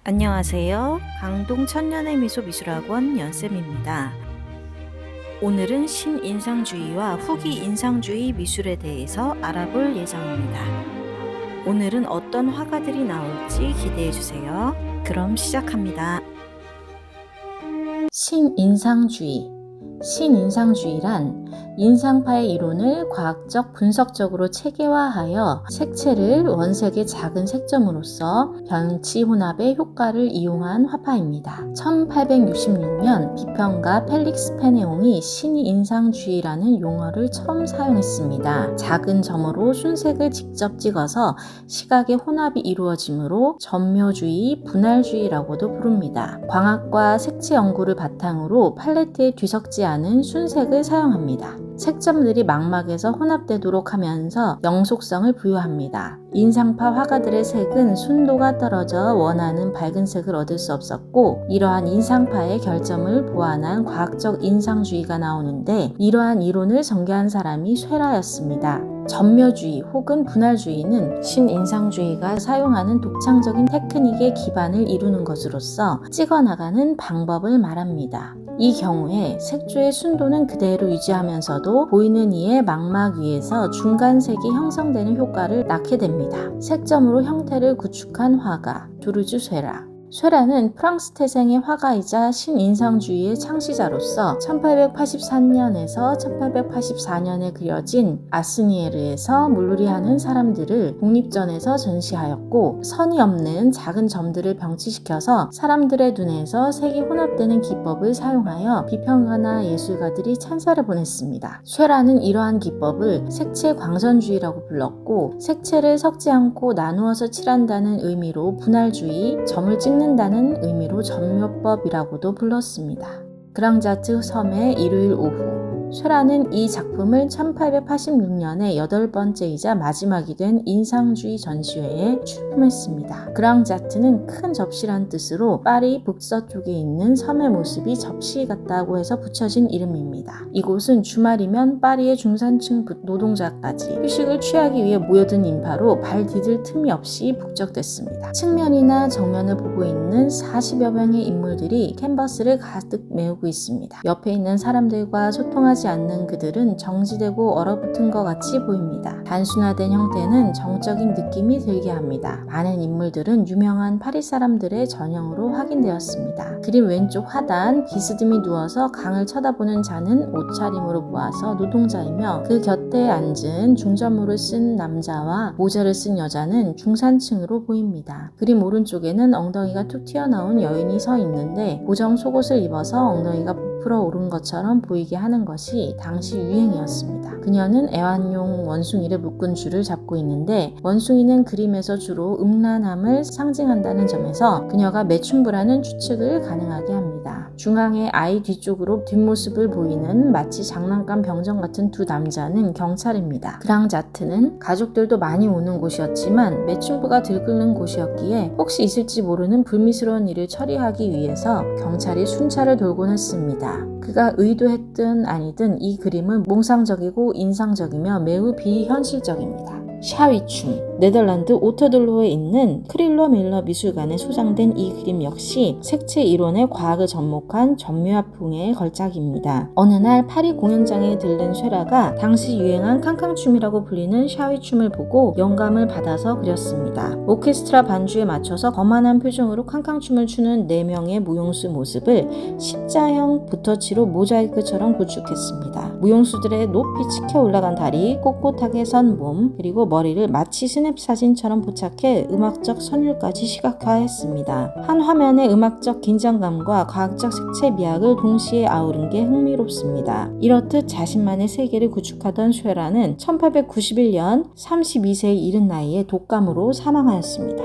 안녕하세요. 강동 천년의 미소 미술학원 연쌤입니다. 오늘은 신인상주의와 후기 인상주의 미술에 대해서 알아볼 예정입니다. 오늘은 어떤 화가들이 나올지 기대해 주세요. 그럼 시작합니다. 신인상주의란 인상파의 이론을 과학적 분석적으로 체계화하여 색채를 원색의 작은 색점으로서 변치 혼합의 효과를 이용한 화파입니다. 1866년 비평가 펠릭스 페네옹이 신인상주의라는 용어를 처음 사용했습니다. 작은 점으로 순색을 직접 찍어서 시각의 혼합이 이루어지므로 점묘주의, 분할주의라고도 부릅니다. 광학과 색채 연구를 바탕으로 팔레트에 뒤섞지 않은 순색을 사용합니다. 색점들이 망막에서 혼합되도록 하면서 영속성을 부여합니다. 인상파 화가들의 색은 순도가 떨어져 원하는 밝은 색을 얻을 수 없었고, 이러한 인상파의 결점을 보완한 과학적 인상주의가 나오는데, 이러한 이론을 전개한 사람이 쇠라였습니다. 점묘주의 혹은 분할주의는 신인상주의가 사용하는 독창적인 테크닉의 기반을 이루는 것으로서 찍어나가는 방법을 말합니다. 이 경우에 색조의 순도는 그대로 유지하면서도 보이는 이의 망막 위에서 중간색이 형성되는 효과를 낳게 됩니다. 색점으로 형태를 구축한 화가 조르주 쇠라. 쇠라는 프랑스 태생의 화가이자 신인상주의의 창시자로서 1883년에서 1884년에 그려진 아스니에르에서 물놀이하는 사람들을 국립전에서 전시하였고, 선이 없는 작은 점들을 병치시켜서 사람들의 눈에서 색이 혼합되는 기법을 사용하여 비평가나 예술가들이 찬사를 보냈습니다. 쇠라는 이러한 기법을 색채 광선주의라고 불렀고, 색채를 섞지 않고 나누어서 칠한다는 의미로 분할주의, 점을 찍는 다는 의미로 점묘법이라고도 불렀습니다. 그랑자트 섬의 일요일 오후. 쇠라는 이 작품을 1886년에 8번째이자 마지막이 된 인상주의 전시회에 출품했습니다. 그랑자트는 큰 접시란 뜻으로 파리 북서쪽에 있는 섬의 모습이 접시 같다고 해서 붙여진 이름입니다. 이곳은 주말이면 파리의 중산층 노동자까지 휴식을 취하기 위해 모여든 인파로 발 디딜 틈이 없이 북적댔습니다. 측면이나 정면을 보고 있는 40여 명의 인물들이 캔버스를 가득 메우고 있습니다. 옆에 있는 사람들과 소통하지 않는 그들은 정지되고 얼어붙은 것 같이 보입니다. 단순화된 형태는 정적인 느낌이 들게 합니다. 많은 인물들은 유명한 파리 사람들의 전형으로 확인되었습니다. 그림 왼쪽 하단, 비스듬히 누워서 강을 쳐다보는 자는 옷차림으로 보아서 노동자이며, 그 곁에 앉은 중저물을 쓴 남자와 모자를 쓴 여자는 중산층으로 보입니다. 그림 오른쪽에는 엉덩이가 툭 튀어나온 여인이 서 있는데, 고정 속옷을 입어서 엉덩이가 부풀어 오른 것처럼 보이게 하는 것이 당시 유행이었습니다. 그녀는 애완용 원숭이를 묶은 줄을 잡고 있는데, 원숭이는 그림에서 주로 음란함을 상징한다는 점에서 그녀가 매춘부라는 추측을 가능하게 합니다. 중앙에 아이 뒤쪽으로 뒷모습을 보이는 마치 장난감 병정 같은 두 남자는 경찰입니다. 그랑자트는 가족들도 많이 오는 곳이었지만 매춘부가 들끓는 곳이었기에 혹시 있을지 모르는 불미스러운 일을 처리하기 위해서 경찰이 순찰을 돌곤 했습니다. 그가 의도했든 아니든 이 그림은 몽상적이고 인상적이며 매우 비현실적입니다. 샤위춤. 네덜란드 오터들로에 있는 크릴러 밀러 미술관에 소장된 이 그림 역시 색채 이론의 과학을 접목한 점묘화풍의 걸작입니다. 어느 날 파리 공연장에 들른 쇠라가 당시 유행한 캉캉춤이라고 불리는 샤위춤을 보고 영감을 받아서 그렸습니다. 오케스트라 반주에 맞춰서 거만한 표정으로 캉캉춤을 추는 4명의 무용수 모습을 십자형 붓터치로 모자이크처럼 구축했습니다. 무용수들의 높이 치켜 올라간 다리, 꼿꼿하게 선 몸, 그리고 머리를 마치 스냅 사진처럼 포착해 음악적 선율까지 시각화했습니다. 한 화면의 음악적 긴장감과 과학적 색채 미학을 동시에 아우른 게 흥미롭습니다. 이렇듯 자신만의 세계를 구축하던 쇠라는 1891년 32세에 이른 나이에 독감으로 사망하였습니다.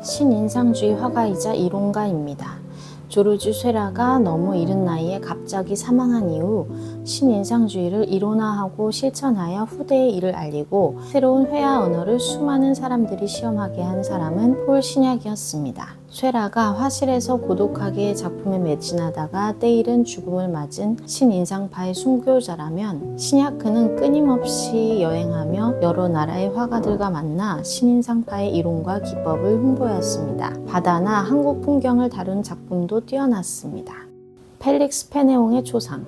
신인상주의 화가이자 이론가입니다. 조르주 쇠라가 너무 이른 나이에 갑자기 사망한 이후 신인상주의를 이론화하고 실천하여 후대에 이를 알리고 새로운 회화 언어를 수많은 사람들이 시험하게 한 사람은 폴 시럈이었습니다. 쇠라가 화실에서 고독하게 작품에 매진하다가 때이른 죽음을 맞은 신인상파의 순교자라면 신야크는 끊임없이 여행하며 여러 나라의 화가들과 만나 신인상파의 이론과 기법을 홍보하였습니다. 바다나 한국 풍경을 다룬 작품도 뛰어났습니다. 펠릭스 페네옹의 초상.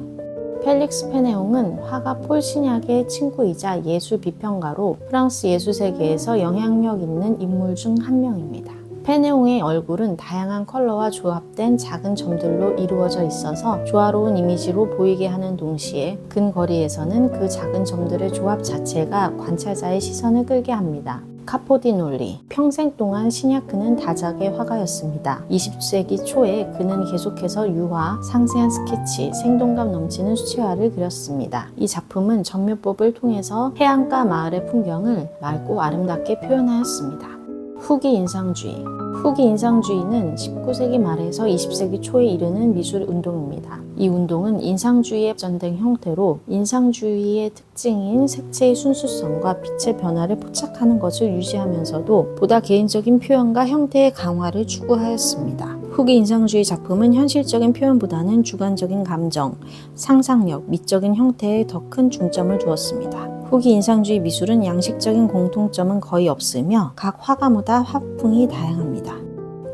펠릭스 페네옹은 화가 폴 시럈의 친구이자 예술 비평가로 프랑스 예술세계에서 영향력 있는 인물 중 한 명입니다. 페네옹의 얼굴은 다양한 컬러와 조합된 작은 점들로 이루어져 있어서 조화로운 이미지로 보이게 하는 동시에 근거리에서는 그 작은 점들의 조합 자체가 관찰자의 시선을 끌게 합니다. 카포디놀리. 평생 동안 시냐크는 다작의 화가였습니다. 20세기 초에 그는 계속해서 유화, 상세한 스케치, 생동감 넘치는 수채화를 그렸습니다. 이 작품은 전묘법을 통해서 해안가 마을의 풍경을 맑고 아름답게 표현하였습니다. 후기 인상주의. 후기 인상주의는 19세기 말에서 20세기 초에 이르는 미술 운동입니다. 이 운동은 인상주의에 발전된 형태로 인상주의의 특징인 색채의 순수성과 빛의 변화를 포착하는 것을 유지하면서도 보다 개인적인 표현과 형태의 강화를 추구하였습니다. 후기 인상주의 작품은 현실적인 표현보다는 주관적인 감정, 상상력, 미적인 형태에 더 큰 중점을 두었습니다. 후기 인상주의 미술은 양식적인 공통점은 거의 없으며 각 화가마다 화풍이 다양합니다.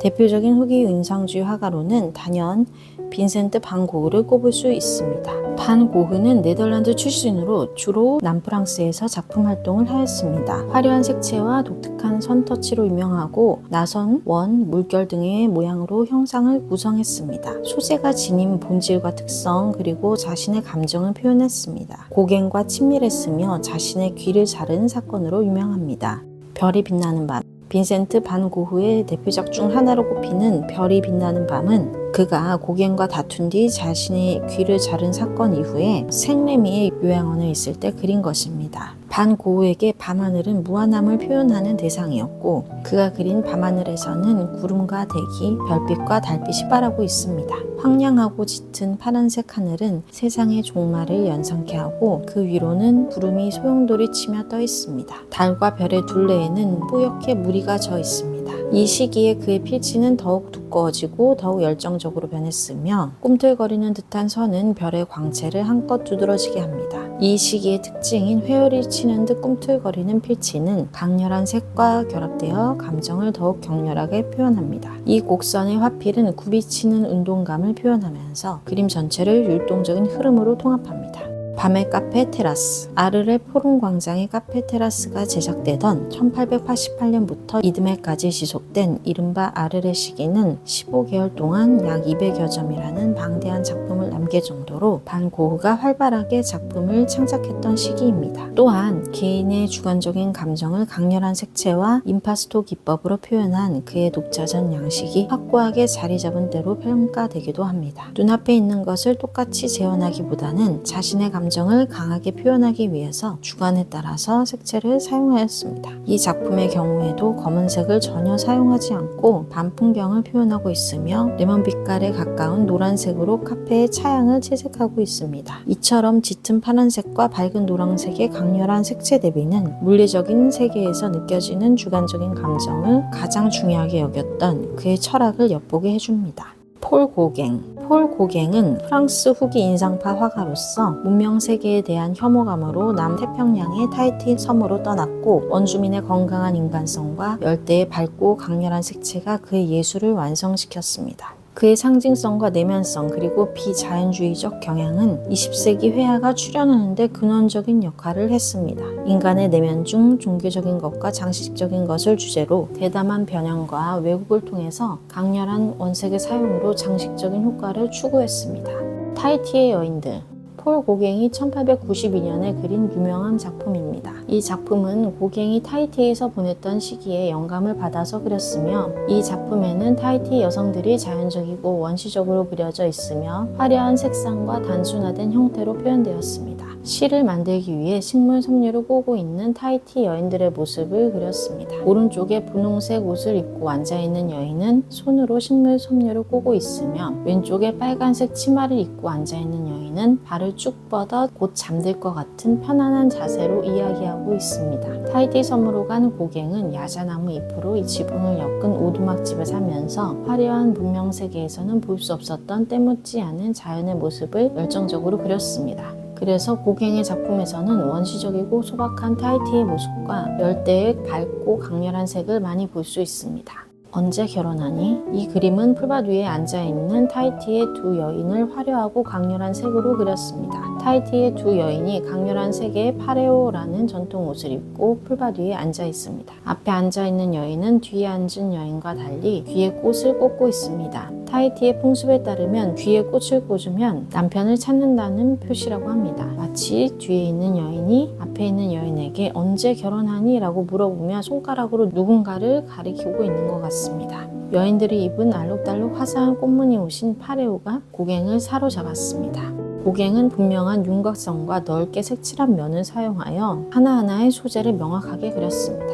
대표적인 후기 인상주의 화가로는 단연 빈센트 반 고흐를 꼽을 수 있습니다. 반 고흐는 네덜란드 출신으로 주로 남프랑스에서 작품 활동을 하였습니다. 화려한 색채와 독특한 선터치로 유명하고 나선, 원, 물결 등의 모양으로 형상을 구성했습니다. 소재가 지닌 본질과 특성 그리고 자신의 감정을 표현했습니다. 고갱과 친밀했으며 자신의 귀를 자른 사건으로 유명합니다. 별이 빛나는 밤. 빈센트 반 고흐의 대표작 중 하나로 꼽히는 별이 빛나는 밤은 그가 고갱과 다툰 뒤 자신의 귀를 자른 사건 이후에 생레미의 요양원에 있을 때 그린 것입니다. 반 고흐에게 밤하늘은 무한함을 표현하는 대상이었고 그가 그린 밤하늘에서는 구름과 대기, 별빛과 달빛이 바라고 있습니다. 황량하고 짙은 파란색 하늘은 세상의 종말을 연상케 하고 그 위로는 구름이 소용돌이 치며 떠 있습니다. 달과 별의 둘레에는 뿌옇게 무리가 져 있습니다. 이 시기에 그의 필치는 더욱 두꺼워지고 더욱 열정적으로 변했으며 꿈틀거리는 듯한 선은 별의 광채를 한껏 두드러지게 합니다. 이 시기의 특징인 회오리 치는 듯 꿈틀거리는 필치는 강렬한 색과 결합되어 감정을 더욱 격렬하게 표현합니다. 이 곡선의 화필은 굽이치는 운동감을 표현하면서 그림 전체를 율동적인 흐름으로 통합합니다. 밤의 카페 테라스. 아르레 포rum 광장의 카페 테라스가 제작되던 1888년부터 이듬해까지 지속된 이른바 아르레 시기는 15개월 동안 약 200여 점이라는 방대한 작품을 남길 정도로 반 고흐가 활발하게 작품을 창작했던 시기입니다. 또한 개인의 주관적인 감정을 강렬한 색채와 임파스토 기법으로 표현한 그의 독자적 양식이 확고하게 자리 잡은 때로 평가되기도 합니다. 눈앞에 있는 것을 똑같이 재현하기보다는 자신의 감정을 강하게 표현하기 위해서 주관에 따라서 색채를 사용하였습니다. 이 작품의 경우에도 검은색을 전혀 사용하지 않고 밤 풍경을 표현하고 있으며 레몬 빛깔에 가까운 노란색으로 카페의 차양을 채색하고 있습니다. 이처럼 짙은 파란색과 밝은 노란색의 강렬한 색채 대비는 물리적인 세계에서 느껴지는 주관적인 감정을 가장 중요하게 여겼던 그의 철학을 엿보게 해줍니다. 폴 고갱. 폴 고갱은 프랑스 후기 인상파 화가로서 문명 세계에 대한 혐오감으로 남태평양의 타히티 섬으로 떠났고 원주민의 건강한 인간성과 열대의 밝고 강렬한 색채가 그의 예술을 완성시켰습니다. 그의 상징성과 내면성 그리고 비자연주의적 경향은 20세기 회화가 출현하는 데 근원적인 역할을 했습니다. 인간의 내면 중 종교적인 것과 장식적인 것을 주제로 대담한 변형과 왜곡을 통해서 강렬한 원색의 사용으로 장식적인 효과를 추구했습니다. 타히티의 여인들. 폴 고갱이 1892년에 그린 유명한 작품입니다. 이 작품은 고갱이 타히티에서 보냈던 시기에 영감을 받아서 그렸으며 이 작품에는 타히티 여성들이 자연적이고 원시적으로 그려져 있으며 화려한 색상과 단순화된 형태로 표현되었습니다. 시를 만들기 위해 식물 섭류를 꼬고 있는 타이티 여인들의 모습을 그렸습니다. 오른쪽에 분홍색 옷을 입고 앉아있는 여인은 손으로 식물 섭류를 꼬고 있으며, 왼쪽에 빨간색 치마를 입고 앉아있는 여인은 발을 쭉 뻗어 곧 잠들 것 같은 편안한 자세로 이야기하고 있습니다. 타이티 섬으로 간 고갱은 야자나무 잎으로 이 지붕을 엮은 오두막집을 사면서 화려한 문명 세계에서는 볼 수 없었던 때묻지 않은 자연의 모습을 열정적으로 그렸습니다. 그래서 고갱의 작품에서는 원시적이고 소박한 타이티의 모습과 열대의 밝고 강렬한 색을 많이 볼 수 있습니다. 언제 결혼하니? 이 그림은 풀밭 위에 앉아있는 타이티의 두 여인을 화려하고 강렬한 색으로 그렸습니다. 타이티의 두 여인이 강렬한 색의 파레오라는 전통 옷을 입고 풀밭 위에 앉아 있습니다. 앞에 앉아있는 여인은 뒤에 앉은 여인과 달리 귀에 꽃을 꽂고 있습니다. 타이티의 풍습에 따르면 귀에 꽃을 꽂으면 남편을 찾는다는 표시라고 합니다. 마치 뒤에 있는 여인이 앞에 있는 여인에게 언제 결혼하니? 라고 물어보며 손가락으로 누군가를 가리키고 있는 것 같습니다. 여인들이 입은 알록달록 화사한 꽃무늬 옷인 파레오가 고갱을 사로잡았습니다. 고갱은 분명한 윤곽선과 넓게 색칠한 면을 사용하여 하나하나의 소재를 명확하게 그렸습니다.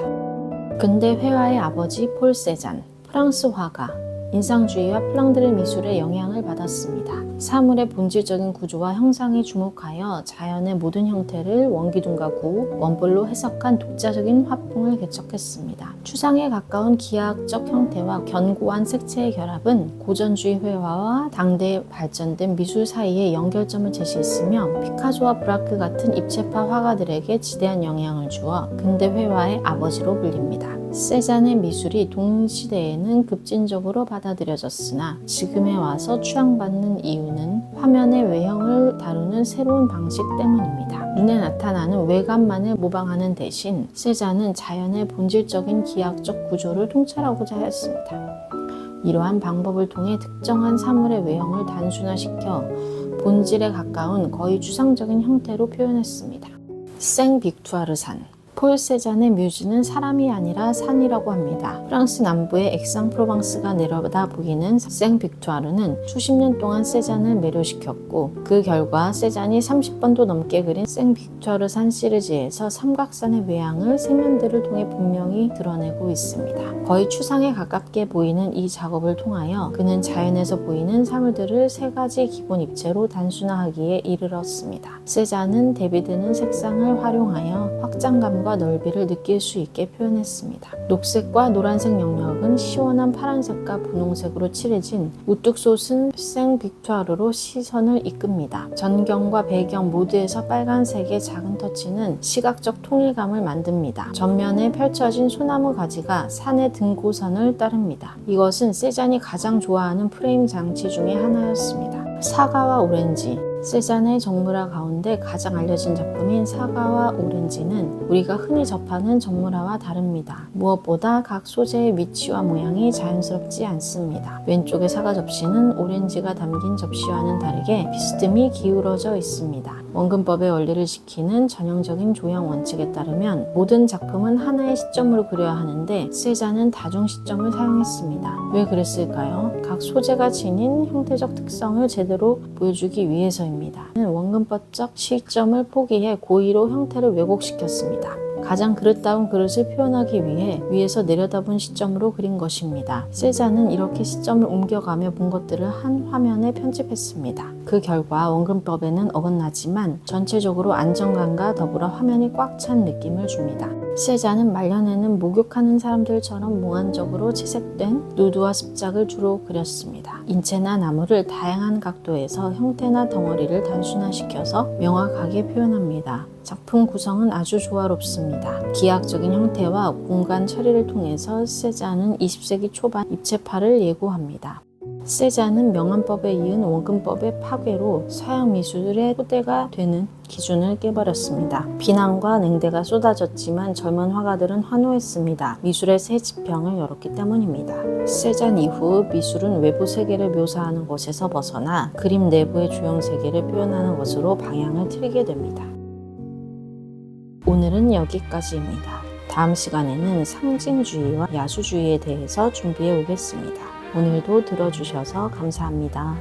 근대 회화의 아버지 폴 세잔, 프랑스 화가, 인상주의와 플랑드르 미술의 영향을 받았습니다. 사물의 본질적인 구조와 형상에 주목하여 자연의 모든 형태를 원기둥과 구, 원뿔로 해석한 독자적인 화풍을 개척했습니다. 추상에 가까운 기하학적 형태와 견고한 색채의 결합은 고전주의 회화와 당대에 발전된 미술 사이의 연결점을 제시했으며, 피카소와 브라크 같은 입체파 화가들에게 지대한 영향을 주어 근대 회화의 아버지로 불립니다. 세잔의 미술이 동시대에는 급진적으로 받아들여졌으나 지금에 와서 추앙받는 이유는 화면의 외형을 다루는 새로운 방식 때문입니다. 눈에 나타나는 외관만을 모방하는 대신 세잔은 자연의 본질적인 기하학적 구조를 통찰하고자 하였습니다. 이러한 방법을 통해 특정한 사물의 외형을 단순화시켜 본질에 가까운 거의 추상적인 형태로 표현했습니다. 생 빅투아르산, 폴 세잔의 뮤즈는 사람이 아니라 산이라고 합니다. 프랑스 남부의 엑상프로방스가 내려다 보이는 생 빅투아르는 수십 년 동안 세잔을 매료시켰고, 그 결과 세잔이 30번도 넘게 그린 생 빅투아르 산 시리즈에서 삼각산의 외양을 색면들을 통해 분명히 드러내고 있습니다. 거의 추상에 가깝게 보이는 이 작업을 통하여 그는 자연에서 보이는 사물들을 세 가지 기본 입체로 단순화하기에 이르렀습니다. 세잔은 대비되는 색상을 활용하여 확장감과 넓이를 느낄 수 있게 표현했습니다. 녹색과 노란색 영역은 시원한 파란색과 분홍색으로 칠해진 우뚝 솟은 생 빅투아르로 시선을 이끕니다. 전경과 배경 모두에서 빨간색의 작은 터치는 시각적 통일감을 만듭니다. 전면에 펼쳐진 소나무 가지가 산의 등고선을 따릅니다. 이것은 세잔이 가장 좋아하는 프레임 장치 중에 하나였습니다. 사과와 오렌지, 세잔의 정물화 가운데 가장 알려진 작품인 사과와 오렌지는 우리가 흔히 접하는 정물화와 다릅니다. 무엇보다 각 소재의 위치와 모양이 자연스럽지 않습니다. 왼쪽의 사과 접시는 오렌지가 담긴 접시와는 다르게 비스듬히 기울어져 있습니다. 원근법의 원리를 지키는 전형적인 조형 원칙에 따르면 모든 작품은 하나의 시점으로 그려야 하는데 세잔은 다중 시점을 사용했습니다. 왜 그랬을까요? 각 소재가 지닌 형태적 특성을 제대로 보여주기 위해서입니다. 원근법적 시점을 포기해 고의로 형태를 왜곡시켰습니다. 가장 그릇다운 그릇을 표현하기 위해 위에서 내려다본 시점으로 그린 것입니다. 세잔은 이렇게 시점을 옮겨가며 본 것들을 한 화면에 편집했습니다. 그 결과 원근법에는 어긋나지만 전체적으로 안정감과 더불어 화면이 꽉 찬 느낌을 줍니다. 세잔은 말년에는 목욕하는 사람들처럼 몽환적으로 채색된 누드와 습작을 주로 그렸습니다. 인체나 나무를 다양한 각도에서 형태나 덩어리를 단순화시켜서 명확하게 표현합니다. 작품 구성은 아주 조화롭습니다. 기하학적인 형태와 공간 처리를 통해서 세잔은 20세기 초반 입체파를 예고합니다. 세잔은 명암법에 이은 원근법의 파괴로 서양 미술의 토대가 되는 기준을 깨버렸습니다. 비난과 냉대가 쏟아졌지만 젊은 화가들은 환호했습니다. 미술의 새 지평을 열었기 때문입니다. 세잔 이후 미술은 외부 세계를 묘사하는 것에서 벗어나 그림 내부의 조형 세계를 표현하는 것으로 방향을 틀게 됩니다. 오늘은 여기까지입니다. 다음 시간에는 상징주의와 야수주의에 대해서 준비해 오겠습니다. 오늘도 들어주셔서 감사합니다.